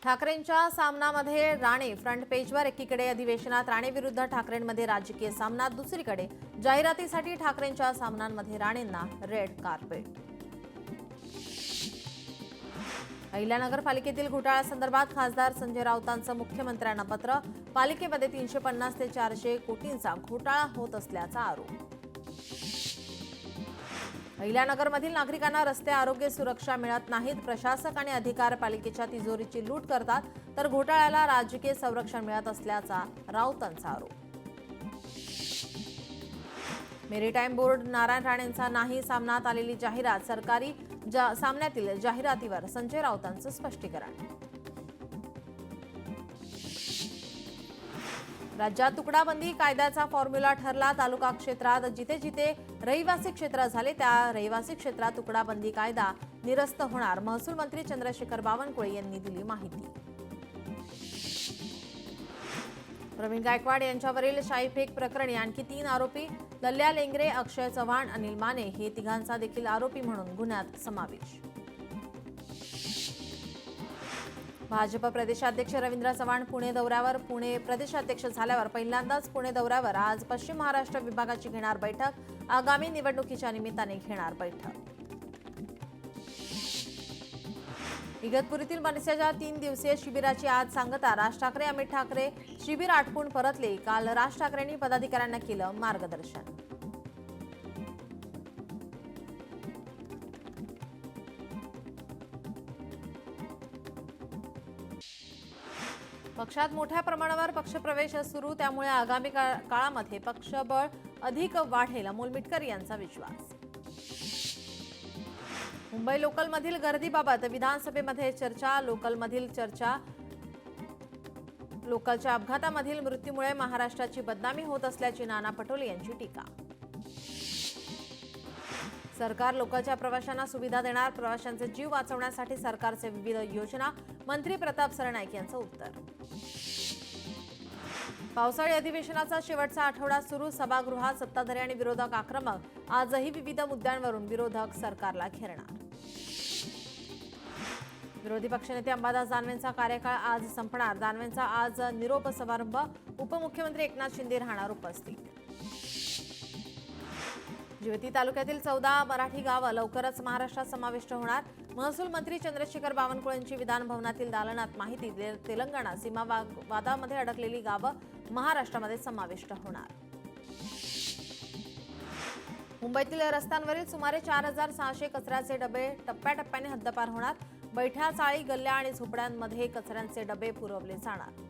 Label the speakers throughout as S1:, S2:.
S1: ठाकरेंच्या सामनामध्ये राणे फ्रंट पेजवर, एकीकडे अधिवेशनात राणे विरुद्ध ठाकरेंमध्ये राजकीय सामना, दुसरीकडे जाहिरातीसाठी ठाकरेंच्या सामन्यांमध्ये राणेंना रेड कार्पेट. अहिल्यानगर पालिकेतील घोटाळ्यासंदर्भात खासदार संजय राऊतांचं मुख्यमंत्र्यांना पत्र. पालिकेमध्ये 350 ते 400 कोटींचा घोटाळा होत असल्याचा आरोप. अहिल्यानगरमधील नागरिकांना रस्ते, आरोग्य, सुरक्षा मिळत नाहीत. प्रशासक आणि अधिकारी पालिकेच्या तिजोरीची लूट करतात, तर घोटाळ्याला राजकीय संरक्षण मिळत असल्याचा राऊतांचा आरोप. मेरीटाईम बोर्ड नारायण राणेंचा नाही सामन्यात आलेली जाहिरात. सरकारी सामन्यातील जाहिरातीवर संजय राऊतांचं स्पष्टीकरण. राज्यात तुकडाबंदी कायद्याचा फॉर्म्युला ठरला. तालुका क्षेत्रात जिथे जिथे रहिवासी क्षेत्र झाले त्या रहिवासी क्षेत्रात तुकडाबंदी कायदा निरस्त होणार. महसूल मंत्री चंद्रशेखर बावनकुळे यांनी दिली माहिती. प्रवीण गायकवाड यांच्यावरील शाईफेक प्रकरणी आणखी 3 आरोपी. लल्या लेंगरे, अक्षय चव्हाण, अनिल माने हे तिघांचा देखील आरोपी म्हणून गुन्ह्यात समावेश. भाजप प्रदेशाध्यक्ष रवींद्र चव्हाण पुणे दौऱ्यावर. पुणे प्रदेशाध्यक्ष झाल्यावर पहिल्यांदाच पुणे दौऱ्यावर. आज पश्चिम महाराष्ट्र विभागाची घेणार बैठक. आगामी निवडणुकीच्या निमित्ताने घेणार बैठक. इगतपुरीतील मनसेच्या 3 दिवसीय शिबिराची आज सांगता. राज ठाकरे, अमित ठाकरे शिबिर आटपून परतले. काल राज ठाकरेंनी पदाधिकाऱ्यांना केलं मार्गदर्शन. पक्षात मोठ्या प्रमाणावर पक्षप्रवेश सुरू, त्यामुळे आगामी काळामध्ये पक्षबळ अधिक वाढेल, अमोल मिटकर यांचा विश्वास. मुंबई लोकलमधील गर्दीबाबत विधानसभेमध्ये चर्चा. लोकलच्या अपघातामधील मृत्यूमुळे महाराष्ट्राची बदनामी होत असल्याची नाना पटोले यांची टीका. सरकार लोकलच्या प्रवाशांना सुविधा देणार. प्रवाशांचे जीव वाचवण्यासाठी सरकारचे विविध योजना. मंत्री प्रताप सरनाईक यांचं उत्तर. पावसाळी अधिवेशनाचा शेवटचा आठवडा सुरू. सभागृहात सत्ताधारी आणि विरोधक आक्रमक. आजही विविध मुद्द्यांवरून विरोधक सरकारला घेरणार. विरोधी पक्षनेते अंबादास दानवेंचा कार्यकाळ आज संपणार. दानवेंचा आज निरोप समारंभ. उपमुख्यमंत्री एकनाथ शिंदे राहणार उपस्थित. जिवती तालुक्यातील 14 मराठी गावं लवकरच महाराष्ट्रात समाविष्ट होणार. महसूल मंत्री चंद्रशेखर बावनकुळेंची विधान भवनातील दालनात माहिती. तेलंगणा सीमा वादामध्ये अडकलेली गावं महाराष्ट्रामध्ये समाविष्ट होणार. मुंबईतील रस्त्यांवरील सुमारे 4600 कचऱ्याचे डबे टप्प्याटप्प्याने हद्दपार होणार. बैठ्या, चाळी, गल्ल्या आणि झोपड्यांमध्ये कचऱ्यांचे डबे पुरवले जाणार.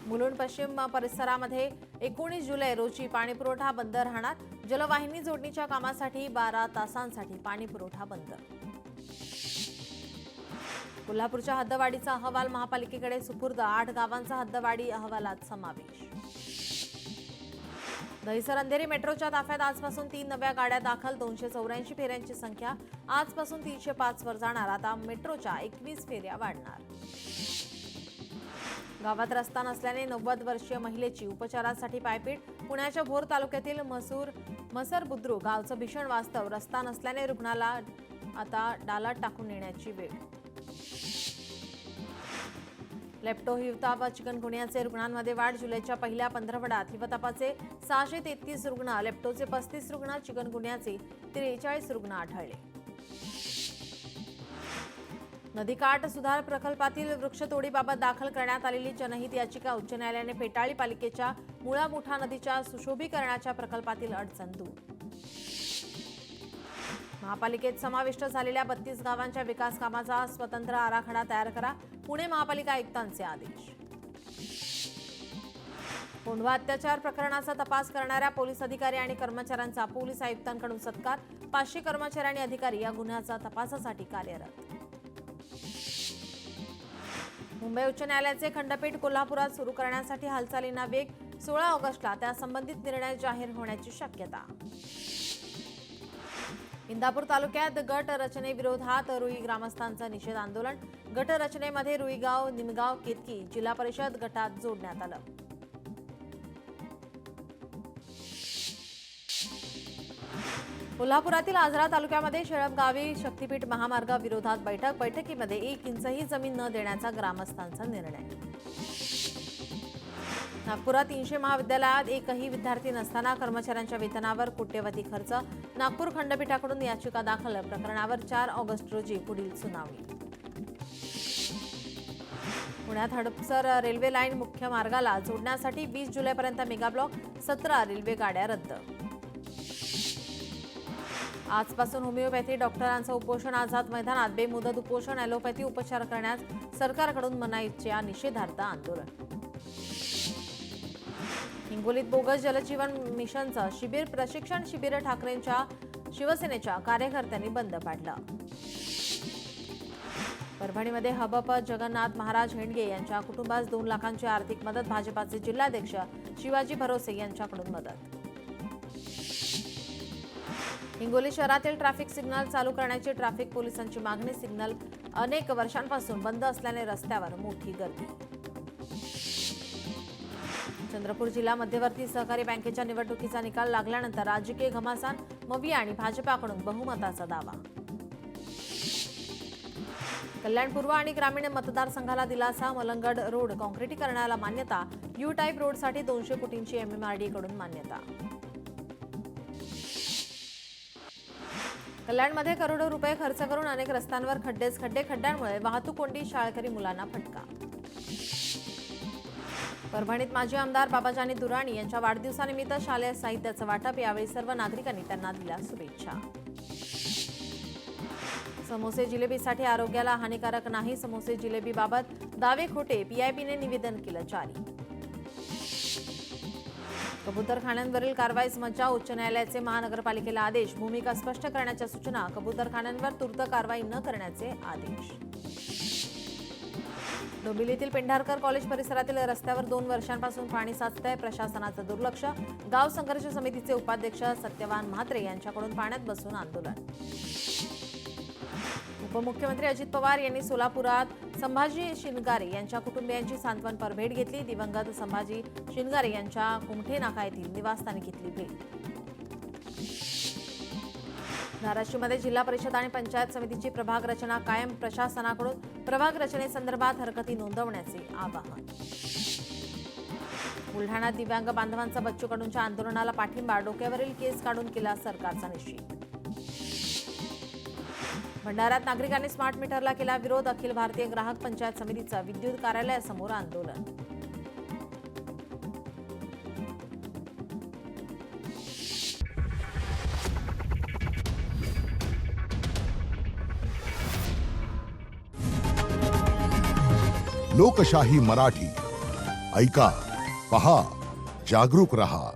S1: मुलुंड पश्चिम परिसरामध्ये 19 जुलै रोजी पाणीपुरवठा बंद राहणार. जलवाहिनी जोडणीच्या कामासाठी 12 तासांसाठी पाणीपुरवठा बंद. कोल्हापूरच्या हद्दवाढीचा अहवाल महापालिकेकडे सुपूर्द. 8 गावांचा हद्दवाढी अहवालात समावेश. दहिसर अंधेरी मेट्रोच्या ताफ्यात आजपासून 3 नव्या गाड्या दाखल. 284 फेऱ्यांची संख्या आजपासून 305 वर जाणार. आता मेट्रोच्या 21 फेऱ्या वाढणार. गावात रस्ता नसल्याने 90 वर्षीय महिलेची उपचारासाठी पायपीट. पुण्याच्या भोर तालुक्यातील मसर बुद्रुक गावचं भीषण वास्तव. रस्ता नसल्याने रुग्णाला आता डालात टाकून नेण्याची वेळ. लेप्टो, हिवताप, चिकनगुन्ह्याचे रुग्णांमध्ये वाढ. जुलैच्या पहिल्या पंधरवड्यात हिवतापाचे 633 रुग्ण, लेप्टोचे 35 रुग्ण, चिकनगुन्ह्याचे 43 रुग्ण आढळले. नदीकाठ सुधार प्रकल्पातील वृक्षतोडीबाबत दाखल करण्यात आलेली जनहित याचिका उच्च न्यायालयाने फेटाळली. पालिकेच्या मुळा मुठा नदीच्या सुशोभीकरणाच्या प्रकल्पातील अडचण दूर. महापालिकेत समाविष्ट झालेल्या 32 गावांच्या विकास कामाचा स्वतंत्र आराखडा तयार करा. पुणे महापालिका आयुक्तांचे आदेश. कोंढवा अत्याचार प्रकरणाचा तपास करणाऱ्या पोलीस अधिकारी आणि कर्मचाऱ्यांचा पोलीस आयुक्तांकडून सत्कार. 500 कर्मचारी आणि अधिकारी या गुन्ह्याचा तपासासाठी कार्यरत. मुंबई उच्च न्यायालयाचे खंडपीठ कोल्हापुरात सुरू करण्यासाठी हालचालींना वेग. 16 ऑगस्टला त्या संबंधित निर्णय जाहीर होण्याची शक्यता. इंदापूर तालुक्यात गट रचनेविरोधात रुई ग्रामस्थांचा निषेध आंदोलन. गट रचनेमध्ये रुईगाव, निमगाव, केतकी जिल्हा परिषद गटात जोडण्यात आलं. कोल्हापुरातील आजरा तालुक्यामध्ये शेळप गावी शक्तीपीठ महामार्गाविरोधात बैठकीमध्ये 1 इंचही जमीन न देण्याचा ग्रामस्थांचा निर्णय. नागपुरात 300 महाविद्यालयात एकही विद्यार्थी नसताना कर्मचाऱ्यांच्या वेतनावर कोट्यवधी खर्च. नागपूर खंडपीठाकडून याचिका दाखल. प्रकरणावर 4 ऑगस्ट रोजी पुढील सुनावणी. पुण्यात हडपसर रेल्वे लाईन मुख्य मार्गाला जोडण्यासाठी 20 जुलैपर्यंत मेगा ब्लॉक. 17 रेल्वे गाड्या रद्द. आजपासून होमिओपॅथी डॉक्टरांचं उपोषण. आझाद मैदानात बेमुदत उपोषण. ॲलोपॅथी उपचार करण्यास सरकारकडून मनाईच्या निषेधार्थ आंदोलन. हिंगोलीत बोगस जलजीवन मिशनचं शिबिर. प्रशिक्षण शिबिर ठाकरेंच्या शिवसेनेच्या कार्यकर्त्यांनी बंद पाडलं. परभणीमध्ये हबप जगन्नाथ महाराज हेंडगे यांच्या कुटुंबास 2 लाखांची आर्थिक मदत. भाजपाचे जिल्हाध्यक्ष शिवाजी भरोसे यांच्याकडून मदत. हिंगोली शहरातील ट्रॅफिक सिग्नल चालू करण्याची ट्रॅफिक पोलिसांची मागणी. सिग्नल अनेक वर्षांपासून बंद असल्याने रस्त्यावर मोठी गर्दी. चंद्रपूर जिल्हा मध्यवर्ती सहकारी बँकेच्या निवडणुकीचा निकाल लागल्यानंतर राजकीय घमासान. मविया आणि भाजपाकडून बहुमताचा दावा. कल्याण पूर्व आणि ग्रामीण मतदारसंघाला दिलासा. मलंगड रोड काँक्रिटीकरणाला मान्यता. यू टाईप रोडसाठी 200 कोटींची MMRDA कडून मान्यता. कल्याणमध्ये करोडो रुपये खर्च करून अनेक रस्त्यांवर खड्डेच खड्डे. खड्ड्यांमुळे वाहतूक कोंडी. शाळकरी मुलांना फटका. परभणीत माजी आमदार बाबाजानी दुराणी यांच्या वाढदिवसानिमित्त शालेय साहित्याचं वाटप. यावेळी सर्व नागरिकांनी त्यांना दिल्या शुभेच्छा. समोसे जिलेबीसाठी आरोग्याला हानिकारक नाही. समोसे जिलेबीबाबत दावे खोटे. PIBने निवेदन केलं जारी. कबूतरखान्यांवरील कारवाईस मज्जाव. उच्च न्यायालयाचे महानगरपालिकेला आदेश. भूमिका स्पष्ट करण्याच्या सूचना. कबूतरखान्यांवर तूर्त कारवाई न करण्याचे आदेश. डोंबिवलीतील पेंढारकर कॉलेज परिसरातील रस्त्यावर 2 वर्षांपासून पाणी साचतंय. प्रशासनाचं दुर्लक्ष. गाव संघर्ष समितीचे उपाध्यक्ष सत्यवान म्हात्रे यांच्याकडून पाण्यात बसून आंदोलन. उपमुख्यमंत्री अजित पवार यांनी सोलापुरात संभाजी शिनगारे यांच्या कुटुंबियांची सांत्वनपर भेट घेतली. दिवंगत संभाजी शिनगारे यांच्या कुमठे नाका येथील निवासस्थानी घेतली भेट. धाराशिवमध्ये जिल्हा परिषद आणि पंचायत समितीची प्रभाग रचना कायम. प्रशासनाकडून प्रभाग रचनेसंदर्भात हरकती नोंदवण्याचे आवाहन. बुलढाण्यात दिव्यांग बांधवांचा बच्चू कडूंच्या आंदोलनाला पाठिंबा. डोक्यावरील केस काढून केला सरकारचा निश्चित. भंडाऱ्यात नागरिकांनी स्मार्ट मीटरला केला विरोध. अखिल भारतीय ग्राहक पंचायत समितीचं विद्युत कार्यालयासमोर आंदोलन.
S2: लोकशाही मराठी ऐका, पहा, जागरूक रहा.